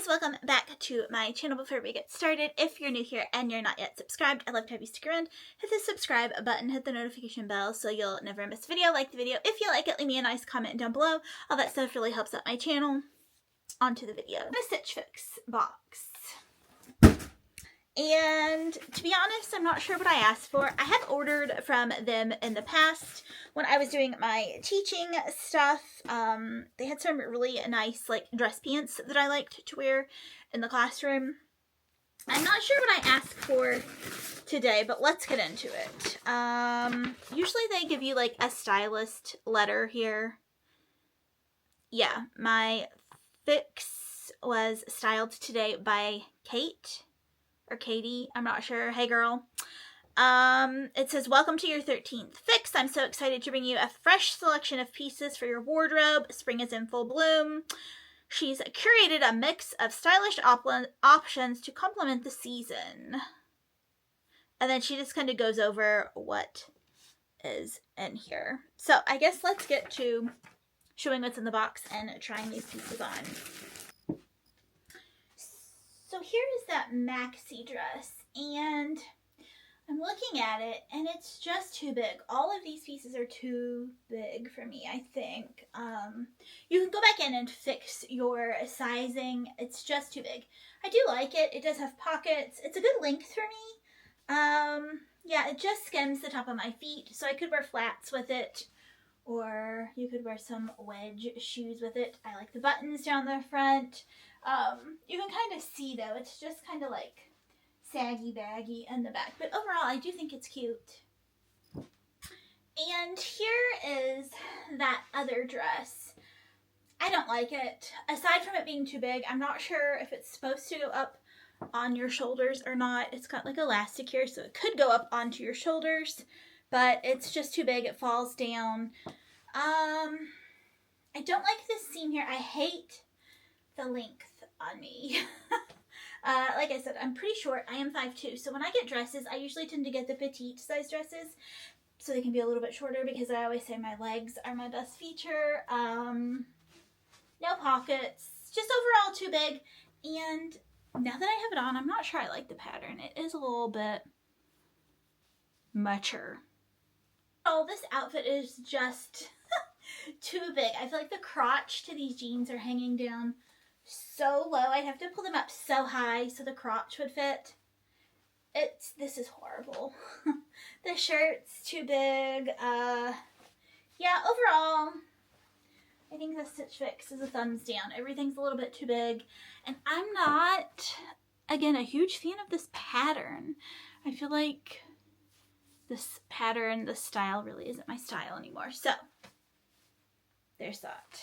guys, welcome back to my channel. Before we get started, if you're new here and you're not yet subscribed, I'd love to have you stick around. Hit the subscribe button, hit the notification bell so you'll never miss a video. Like the video if you like it, leave me a nice comment down below. All that stuff really helps out my channel. On to the video. The Stitch Fix box. And to be honest, I'm not sure what I asked for. I have ordered from them in the past when I was doing my teaching stuff. They had some really nice like dress pants that I liked to wear in the classroom. I'm not sure what I asked for today, but let's get into it. Usually they give you like a stylist letter here. Yeah, my fix was styled today by Kate. Or Katie, I'm not sure. Hey girl. It says, welcome to your 13th fix. I'm so excited to bring you a fresh selection of pieces for your wardrobe. Spring is in full bloom. She's curated a mix of stylish options to complement the season. And then she just kind of goes over what is in here. So I guess let's get to showing what's in the box and trying these pieces on. So here is that maxi dress, and I'm looking at it, and it's just too big. All of these pieces are too big for me, I think. You can go back in and fix your sizing. It's just too big. I do like it. It does have pockets. It's a good length for me. Yeah, it just skims the top of my feet, so I could wear flats with it, or you could wear some wedge shoes with it. I like the buttons down the front. You can kind of see though, it's just kind of like saggy baggy in the back, but overall I do think it's cute. And here is that other dress. I don't like it. Aside from it being too big, I'm not sure if it's supposed to go up on your shoulders or not. It's got like elastic here, so it could go up onto your shoulders, but it's just too big. It falls down. I don't like this seam here. I hate the length on me. Like I said, I'm pretty short. I am 5'2", so when I get dresses, I usually tend to get the petite size dresses so they can be a little bit shorter, because I always say my legs are my best feature. No pockets, just overall too big. And now that I have it on, I'm not sure I like the pattern. It is a little bit mature. Oh, this outfit is just too big. I feel like the crotch to these jeans are hanging down so low. I'd have to pull them up so high so the crotch would fit. This is horrible. The shirt's too big. Yeah, overall, I think the Stitch Fix is a thumbs down. Everything's a little bit too big, and I'm not, again, a huge fan of this pattern. I feel like this pattern, this style really isn't my style anymore. So, there's that.